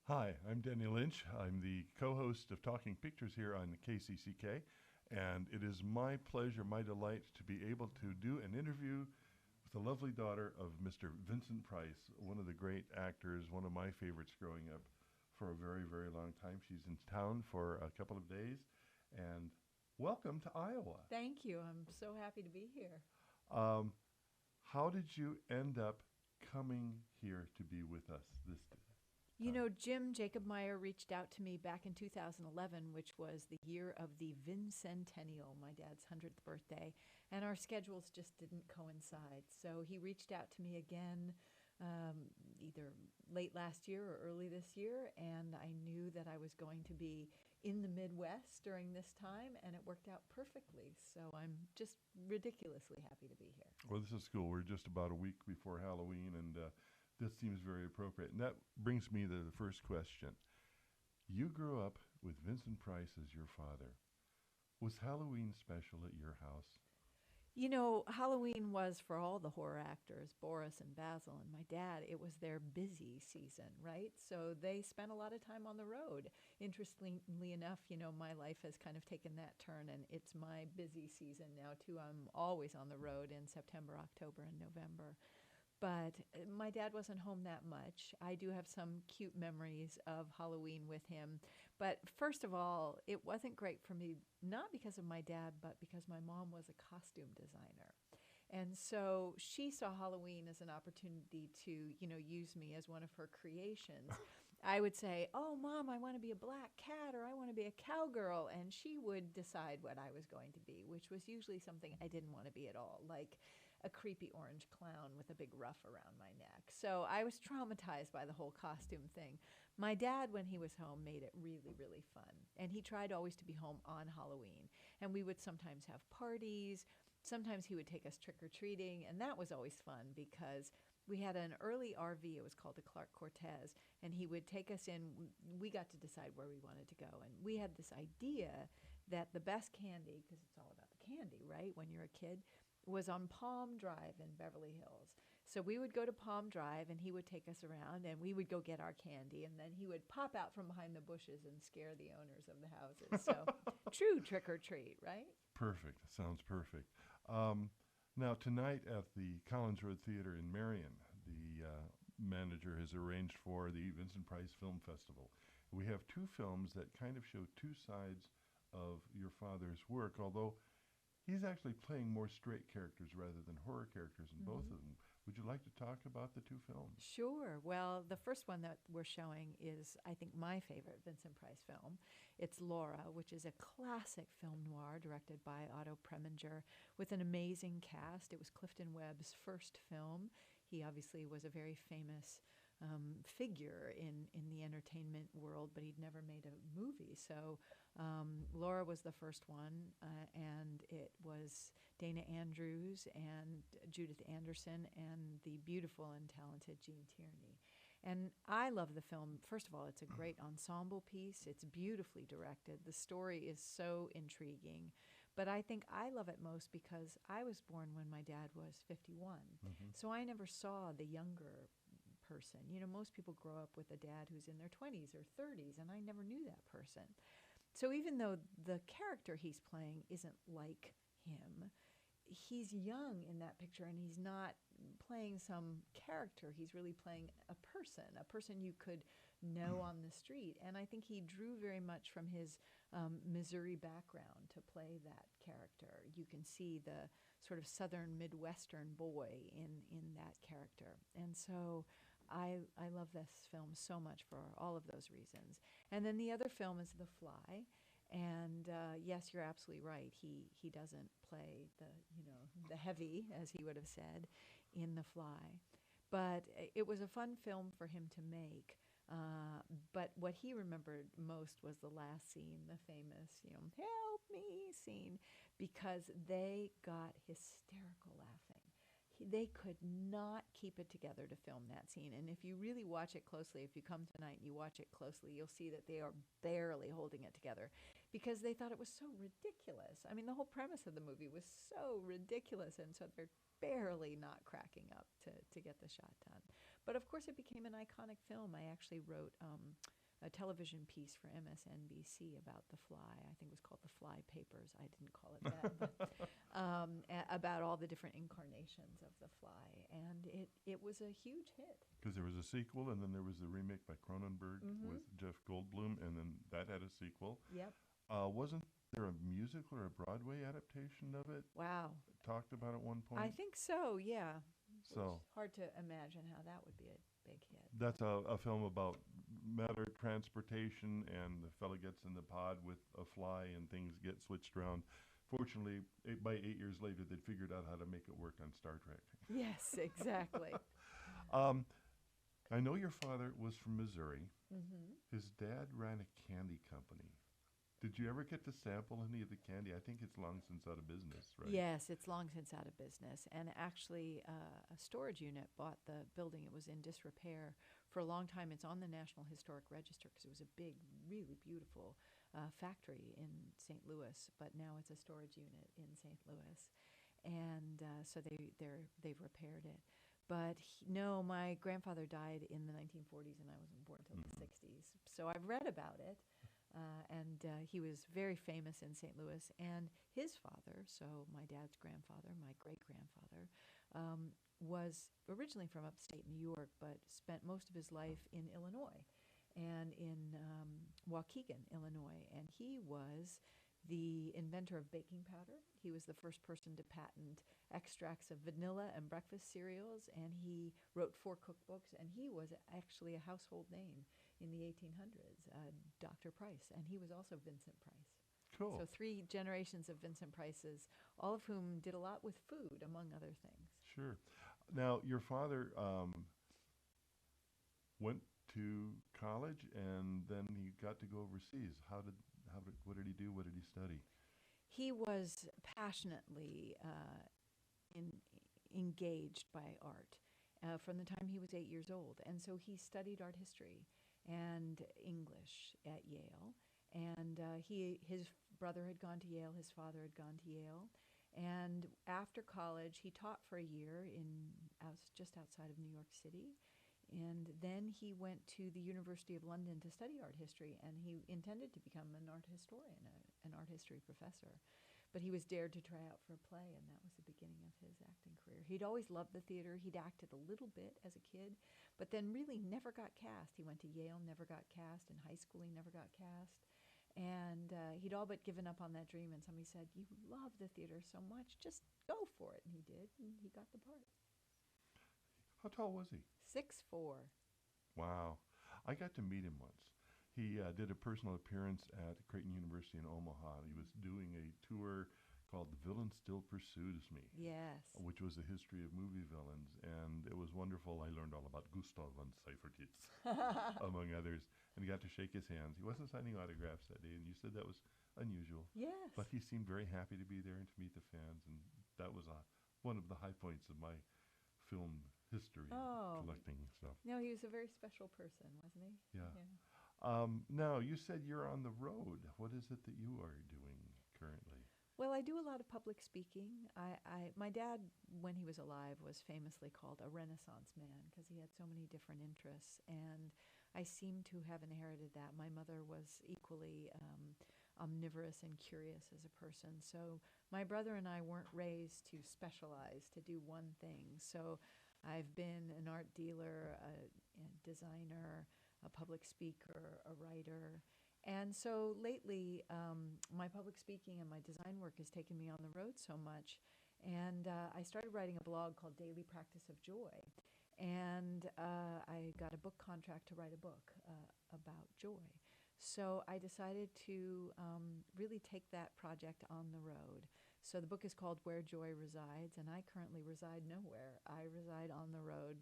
Hi, I'm Denny Lynch. I'm the co-host of Talking Pictures here on KCCK, and it is my pleasure, my delight to be able to do an interview with the lovely daughter of Mr. Vincent Price, one of the great actors, one of my favorites growing up for a very, very long time. She's in town for a couple of days, and welcome to Iowa. Thank you. I'm so happy to be here. Um, how did you end up coming here to be with us this You time? know, Jim Jacob Meyer reached out to me back in 2011, which was the year of the Vincentennial, my dad's 100th birthday, and our schedules just didn't coincide. So he reached out to me again, either late last year or early this year, and I knew that I was going to be in the Midwest during this time, and it worked out perfectly. So I'm just ridiculously happy to be here. Well, this is cool. We're just about a week before Halloween, and this seems very appropriate. And that brings me to the first question. You grew up with Vincent Price as your father. Was Halloween special at your house? You know, Halloween was for all the horror actors, Boris and Basil and my dad, it was their busy season, right? So they spent a lot of time on the road. Interestingly enough, you know, my life has kind of taken that turn and it's my busy season now too. I'm always on the road in September, October, and November. But my dad wasn't home that much. I do have some cute memories of Halloween with him. But first of all, it wasn't great for me, not because of my dad, but because my mom was a costume designer. And so she saw Halloween as an opportunity to, you know, use me as one of her creations. I would say, "Oh, Mom, I want to be a black cat or I want to be a cowgirl." And she would decide what I was going to be, which was usually something I didn't want to be at all, like a creepy orange clown with a big ruff around my neck. So I was traumatized by the whole costume thing. My dad, when he was home, made it really, really fun. And he tried always to be home on Halloween. And we would sometimes have parties. Sometimes he would take us trick or treating. And that was always fun because we had an early RV. It was called the Clark Cortez. And he would take us in. We got to decide where we wanted to go. And we had this idea that the best candy, because it's all about the candy, right, when you're a kid, was on Palm Drive in Beverly Hills. So we would go to Palm Drive and he would take us around and we would go get our candy and then he would pop out from behind the bushes and scare the owners of the houses. So true trick or treat, right? Perfect. Sounds perfect. Um, Now, tonight at the Collins Road Theater in Marion, the manager has arranged for the Vincent Price Film Festival. We have two films that kind of show two sides of your father's work, although he's actually playing more straight characters rather than horror characters in both of them. Would you like to talk about the two films? Sure. Well, the first one that we're showing is, I think, my favorite Vincent Price film. It's Laura, which is a classic film noir directed by Otto Preminger with an amazing cast. It was Clifton Webb's first film. He obviously was a very famous figure in the entertainment world, but he'd never made a movie. So Laura was the first one, and it was Dana Andrews and Judith Anderson and the beautiful and talented Jean Tierney. And I love the film. First of all, it's a great ensemble piece. It's beautifully directed. The story is so intriguing. But I think I love it most because I was born when my dad was 51. Mm-hmm. So I never saw the younger person. You know, most people grow up with a dad who's in their 20s or 30s, and I never knew that person. So even though the character he's playing isn't like him, he's young in that picture and he's not playing some character. He's really playing a person you could know on the street. And I think he drew very much from his Missouri background to play that character. You can see the sort of southern Midwestern boy in that character. And so I love this film so much for all of those reasons. And then the other film is The Fly. And yes, you're absolutely right. He doesn't play the heavy, as he would have said, in The Fly. But it was a fun film for him to make. But what he remembered most was the last scene, the famous, help me scene, because they got hysterical laughing. They could not keep it together to film that scene. And if you really watch it closely, if you come tonight and you watch it closely, you'll see that they are barely holding it together because they thought it was so ridiculous. I mean, the whole premise of the movie was so ridiculous, and so they're barely not cracking up to get the shot done. But of course, it became an iconic film. I actually wrote a television piece for MSNBC about The Fly. I think it was called The Fly Papers. I didn't call it that. But, about all the different incarnations of The Fly. And it was a huge hit. Because there was a sequel, and then there was the remake by Cronenberg with Jeff Goldblum, and then that had a sequel. Yep. Wasn't there a musical or a Broadway adaptation of it? Wow. Talked about at one point? I think so, yeah. So Which, hard to imagine how that would be a big hit. that's a film about matter transportation, and the fella gets in the pod with a fly, and things get switched around. Fortunately, by 8 years later, they'd figured out how to make it work on Star Trek. Yes, exactly. I know your father was from Missouri. Mm-hmm. His dad ran a candy company. Did you ever get to sample any of the candy? I think it's long since out of business, right? Yes, it's long since out of business. And actually, a storage unit bought the building. It was in disrepair. For a long time, it's on the National Historic Register because it was a big, really beautiful factory in St. Louis. But now it's a storage unit in St. Louis. And so they've repaired it. But no, my grandfather died in the 1940s, and I wasn't born until the 60s. So I've read about it. And he was very famous in St. Louis. And his father, so my dad's grandfather, my great-grandfather, was originally from upstate New York, but spent most of his life in Illinois and in Waukegan, Illinois. And he was the inventor of baking powder. He was the first person to patent extracts of vanilla and breakfast cereals, and he wrote 4 cookbooks, and he was actually a household name in the 1800s, Dr. Price, and he was also Vincent Price. Cool. So 3 generations of Vincent Prices, all of whom did a lot with food, among other things. Sure. Now, your father went to college, and then he got to go overseas. What did he do? What did he study? He was passionately engaged by art from the time he was 8 years old. And so he studied art history and English at Yale. And his brother had gone to Yale, his father had gone to Yale. And after college, he taught for a year just outside of New York City. And then he went to the University of London to study art history, and he intended to become an art historian, an art history professor. But he was dared to try out for a play, and that was the beginning of his acting career. He'd always loved the theater. He'd acted a little bit as a kid, but then really never got cast. He went to Yale, never got cast. In high school, he never got cast. And he'd all but given up on that dream, and somebody said, "You love the theater so much, just go for it." And he did, and he got the part. How tall was he? 6'4". Wow. I got to meet him once. He did a personal appearance at Creighton University in Omaha. He was doing a tour called The Villain Still Pursues Me, Yes. which was the history of movie villains. And it was wonderful. I learned all about Gustav von Seyffertitz, among others, and got to shake his hands. He wasn't signing autographs that day, and you said that was unusual. Yes. But he seemed very happy to be there and to meet the fans, and that was one of the high points of my film history collecting stuff. No, he was a very special person, wasn't he? Yeah. Now, you said you're on the road. What is it that you are doing currently? Well, I do a lot of public speaking. My dad, when he was alive, was famously called a Renaissance man because he had so many different interests, and I seem to have inherited that. My mother was equally omnivorous and curious as a person, so my brother and I weren't raised to specialize, to do one thing. So I've been an art dealer, a designer, a public speaker, a writer. And so lately, my public speaking and my design work has taken me on the road so much. And I started writing a blog called Daily Practice of Joy. And I got a book contract to write a book about joy. So I decided to really take that project on the road. So the book is called Where Joy Resides, and I currently reside nowhere. I reside on the road,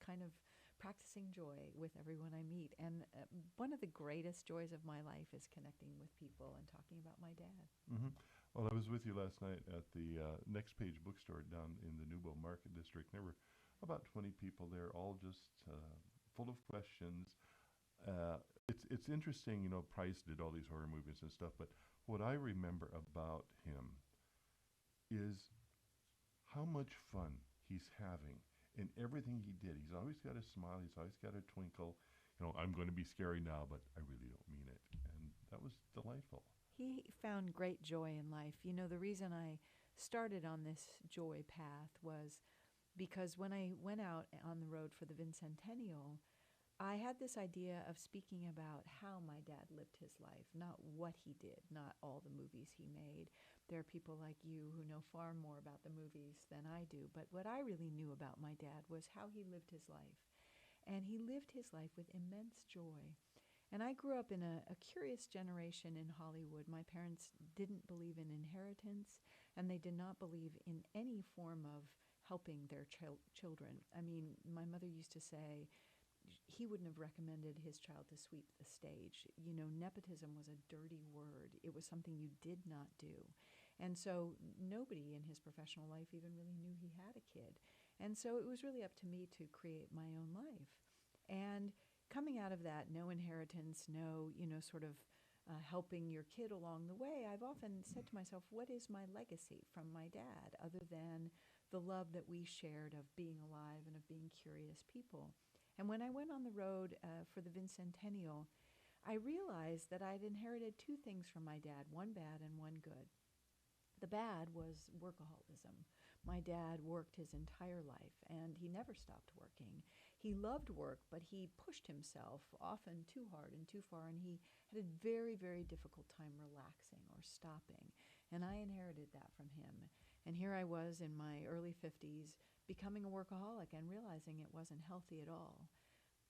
kind of practicing joy with everyone I meet. And one of the greatest joys of my life is connecting with people and talking about my dad. Mm-hmm. Well, I was with you last night at the Next Page bookstore down in the Newbo Market District. There were about 20 people there, all just full of questions. It's interesting, Price did all these horror movies and stuff, but what I remember about him is how much fun he's having in everything he did. He's always got a smile. He's always got a twinkle. I'm going to be scary now, but I really don't mean it. And that was delightful. He found great joy in life. The reason I started on this joy path was because when I went out on the road for the Vincentennial, I had this idea of speaking about how my dad lived his life, not what he did, not all the movies he made. There are people like you who know far more about the movies than I do, but what I really knew about my dad was how he lived his life. And he lived his life with immense joy. And I grew up in a curious generation in Hollywood. My parents didn't believe in inheritance, and they did not believe in any form of helping their children. I mean, my mother used to say he wouldn't have recommended his child to sweep the stage. Nepotism was a dirty word. It was something you did not do. And so nobody in his professional life even really knew he had a kid. And so it was really up to me to create my own life. And coming out of that, no inheritance, no, sort of helping your kid along the way, I've often said to myself, what is my legacy from my dad other than the love that we shared of being alive and of being curious people? And when I went on the road for the Vincentennial, I realized that I'd inherited two things from my dad, one bad and one good. The bad was workaholism. My dad worked his entire life, and he never stopped working. He loved work, but he pushed himself often too hard and too far, and he had a very, very difficult time relaxing or stopping. And I inherited that from him. And here I was in my early 50s, becoming a workaholic and realizing it wasn't healthy at all.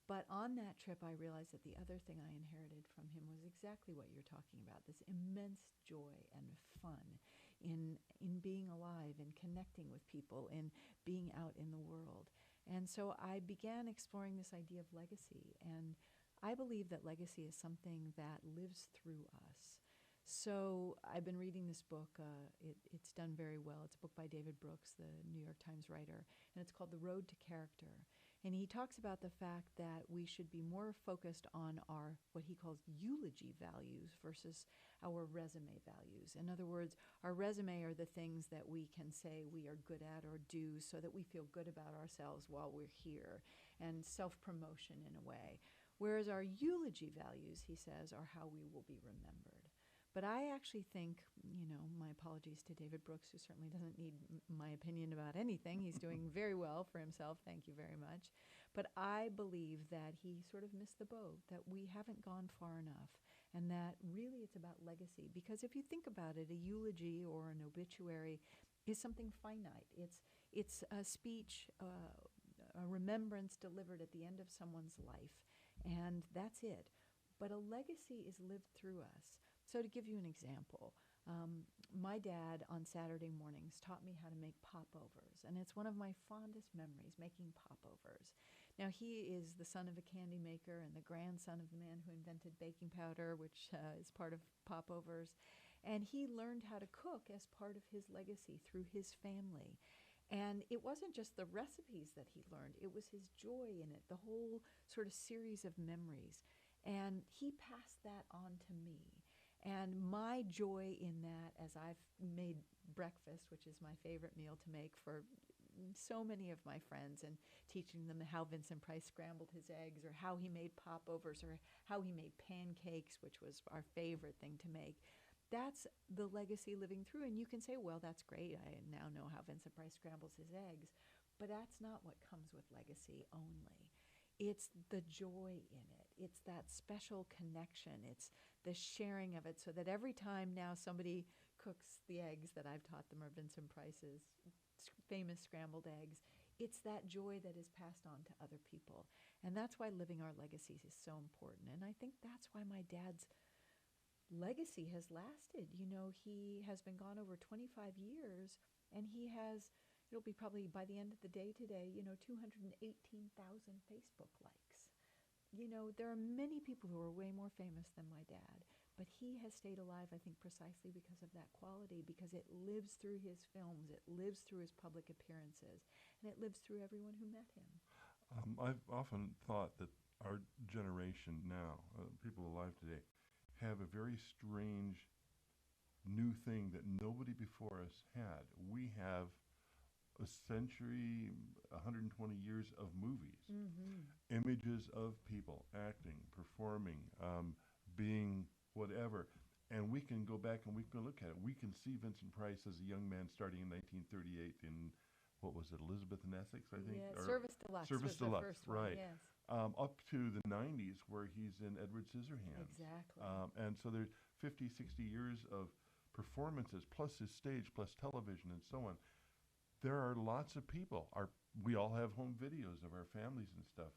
But on that trip, I realized that the other thing I inherited from him was exactly what you're talking about, this immense joy and fun in being alive, in connecting with people, in being out in the world. And so I began exploring this idea of legacy. And I believe that legacy is something that lives through us. So I've been reading this book. It's done very well. It's a book by David Brooks, the New York Times writer, and it's called The Road to Character. And he talks about the fact that we should be more focused on our, what he calls eulogy values versus our resume values. In other words, our resume are the things that we can say we are good at or do so that we feel good about ourselves while we're here, and self-promotion in a way. Whereas our eulogy values, he says, are how we will be remembered. But I actually think, my apologies to David Brooks, who certainly doesn't need my opinion about anything. He's doing very well for himself. Thank you very much. But I believe that he sort of missed the boat, that we haven't gone far enough, and that really it's about legacy. Because if you think about it, a eulogy or an obituary is something finite. It's a speech, a remembrance delivered at the end of someone's life, and that's it. But a legacy is lived through us. So to give you an example, my dad on Saturday mornings taught me how to make popovers, and it's one of my fondest memories, making popovers. Now, he is the son of a candy maker and the grandson of the man who invented baking powder, which is part of popovers, and he learned how to cook as part of his legacy through his family. And it wasn't just the recipes that he learned, it was his joy in it, the whole sort of series of memories. And he passed that on to me. And my joy in that, as I've made breakfast, which is my favorite meal to make for so many of my friends, and teaching them how Vincent Price scrambled his eggs, or how he made popovers, or how he made pancakes, which was our favorite thing to make. That's the legacy living through. And you can say, well, that's great. I now know how Vincent Price scrambles his eggs. But that's not what comes with legacy only. It's the joy in it. It's that special connection. It's the sharing of it, so that every time now somebody cooks the eggs that I've taught them are Vincent Price's famous scrambled eggs, it's that joy that is passed on to other people. And that's why living our legacies is so important. And I think that's why my dad's legacy has lasted. He has been gone over 25 years, and he has, it'll be probably by the end of the day today, 218,000 Facebook likes. There are many people who are way more famous than my dad, but he has stayed alive, I think, precisely because of that quality, because it lives through his films, it lives through his public appearances, and it lives through everyone who met him. I've often thought that our generation now, people alive today, have a very strange new thing that nobody before us had. We have a century, 120 years of movies, Mm-hmm. images of people acting, performing, being whatever. And we can go back and we can look at it. We can see Vincent Price as a young man starting in 1938 in, what was it, Elizabeth and Essex, I think? Yeah, Or Service Deluxe Service was the Deluxe, first one, right. yes. Up to the 90s where he's in Edward Scissorhands. Exactly. And so there's 50, 60 years of performances, plus his stage, plus television and so on. There are lots of people. We all have home videos of our families and stuff.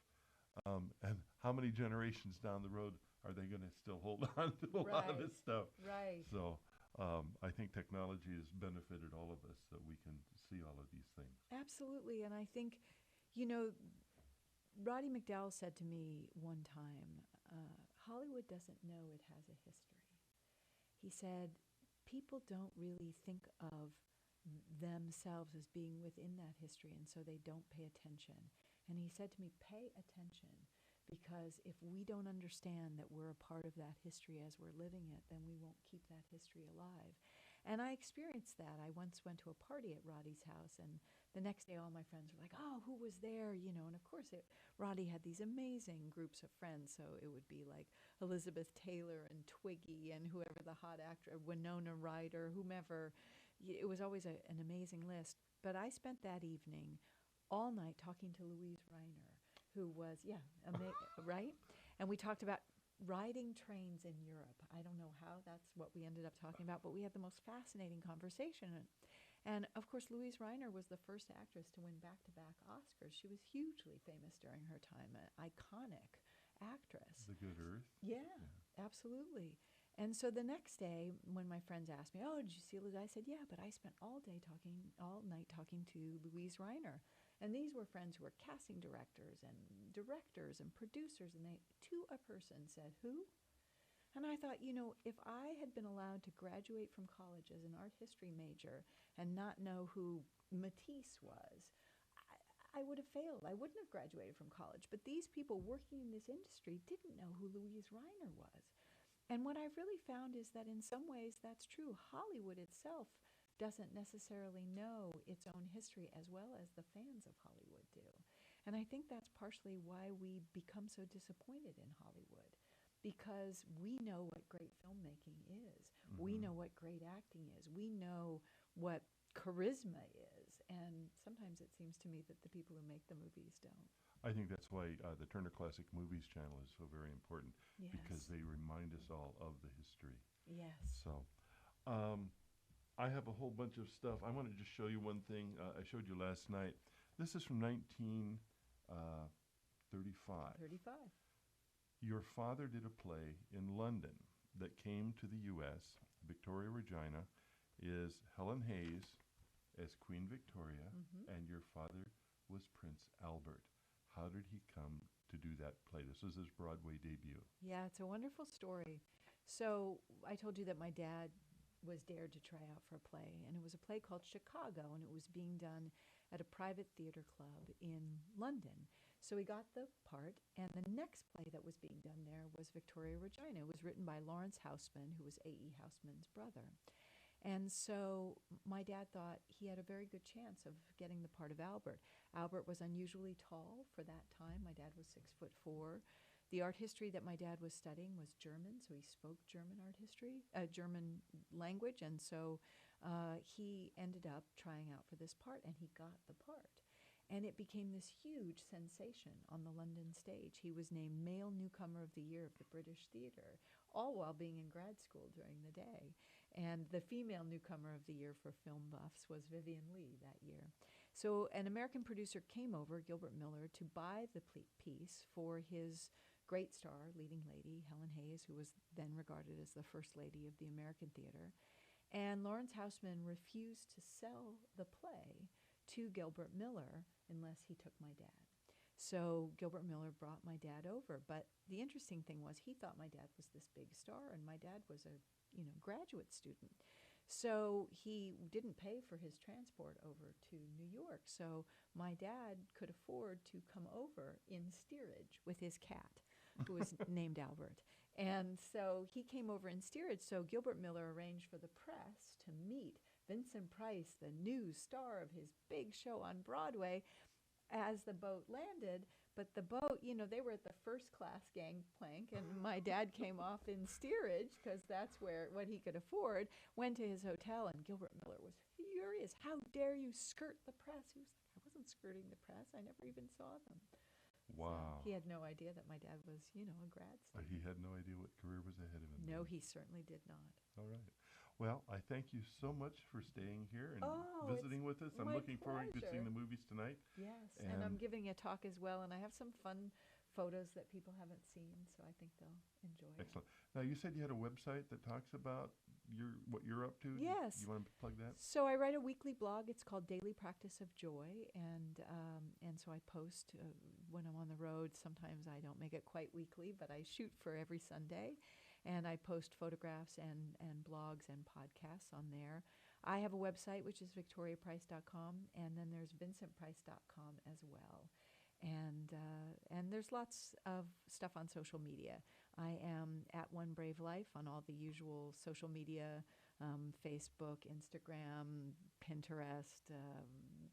And how many generations down the road are they going to still hold on to a lot of Right. this stuff? Right. So I think technology has benefited all of us that we can see all of these things. Absolutely. And I think, you know, Roddy McDowell said to me one time, Hollywood doesn't know it has a history. He said, people don't really think of themselves as being within that history, and so they don't pay attention. And he said to me, pay attention, because if we don't understand that we're a part of that history as we're living it, then we won't keep that history alive. And I experienced that. I once went to a party at Roddy's house, and the next day all my friends were like, oh, who was there? You know, and of course Roddy had these amazing groups of friends, so it would be like Elizabeth Taylor and Twiggy and whoever the hot actor, Winona Ryder, whomever. It was always an amazing list. But I spent that evening all night talking to Louise Reiner, who was, right? And we talked about riding trains in Europe. I don't know how that's what we ended up talking about, but we had the most fascinating conversation. And of course, Louise Reiner was the first actress to win back-to-back Oscars. She was hugely famous during her time, an iconic actress. The Good Earth? Yeah, absolutely. And so the next day, when my friends asked me, oh, did you see Louise? I said, yeah, but I spent all night talking to Louise Reiner. And these were friends who were casting directors and producers. And they, to a person, said, who? And I thought, you know, if I had been allowed to graduate from college as an art history major and not know who Matisse was, I would have failed. I wouldn't have graduated from college. But these people working in this industry didn't know who Louise Reiner was. And what I've really found is that in some ways that's true. Hollywood itself doesn't necessarily know its own history as well as the fans of Hollywood do. And I think that's partially why we become so disappointed in Hollywood, because we know what great filmmaking is. Mm-hmm. We know what great acting is. We know what charisma is. And sometimes it seems to me that the people who make the movies don't. I think that's why the Turner Classic Movies channel is so very important, because they remind us all of the history. Yes. So I have a whole bunch of stuff. I want to just show you one thing I showed you last night. This is from 1935. 35. Your father did a play in London that came to the U.S. Victoria Regina is Helen Hayes as Queen Victoria, and your father was Prince Albert. How did he come to do that play? This was his Broadway debut. Yeah, it's a wonderful story. So I told you that my dad was dared to try out for a play, and it was a play called Chicago, and it was being done at a private theater club in London. So he got the part, and the next play that was being done there was Victoria Regina. It was written by Lawrence Houseman, who was A.E. Houseman's brother. And so my dad thought he had a very good chance of getting the part of Albert. Albert was unusually tall for that time. My dad was 6'4". The art history that my dad was studying was German, so he spoke German art history, German language, and so he ended up trying out for this part, and he got the part. And it became this huge sensation on the London stage. He was named Male Newcomer of the Year of the British Theatre, all while being in grad school during the day. And the female newcomer of the year for film buffs was Vivian Leigh that year. So an American producer came over, Gilbert Miller, to buy the piece for his great star, leading lady, Helen Hayes, who was then regarded as the first lady of the American theater. And Lawrence Houseman refused to sell the play to Gilbert Miller unless he took my dad. So Gilbert Miller brought my dad over. But the interesting thing was he thought my dad was this big star, and my dad was a graduate student. So he didn't pay for his transport over to New York. So my dad could afford to come over in steerage with his cat, who was named Albert. And so he came over in steerage. So Gilbert Miller arranged for the press to meet Vincent Price, the new star of his big show on Broadway, as the boat landed. But the boat, they were at the first class gangplank, and my dad came off in steerage because that's what he could afford, went to his hotel, and Gilbert Miller was furious. How dare you skirt the press? He was like, I wasn't skirting the press. I never even saw them. Wow. So he had no idea that my dad was, a grad student. He had no idea what career was ahead of him. No, then. he certainly did not. All right. Well, I thank you so much for staying here and Oh, visiting with us. I'm my looking forward to seeing pleasure. the movies tonight. Yes, and I'm giving a talk as well, and I have some fun photos that people haven't seen, so I think they'll enjoy Excellent. Now, you said you had a website that talks about what you're up to. Yes. You want to plug that? So I write a weekly blog. It's called Daily Practice of Joy, and so I post when I'm on the road. Sometimes I don't make it quite weekly, but I shoot for every Sunday, and I post photographs and blogs and podcasts on there. I have a website, which is victoriaprice.com, and then there's vincentprice.com as well. And there's lots of stuff on social media. I am at One Brave Life on all the usual social media, Facebook, Instagram, Pinterest,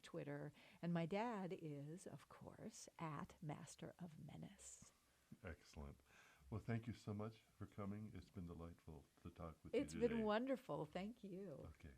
Twitter. And my dad is, of course, at Master of Menace. Excellent. Well, thank you so much for coming. It's been delightful to talk with you today. It's been wonderful. Thank you. Okay.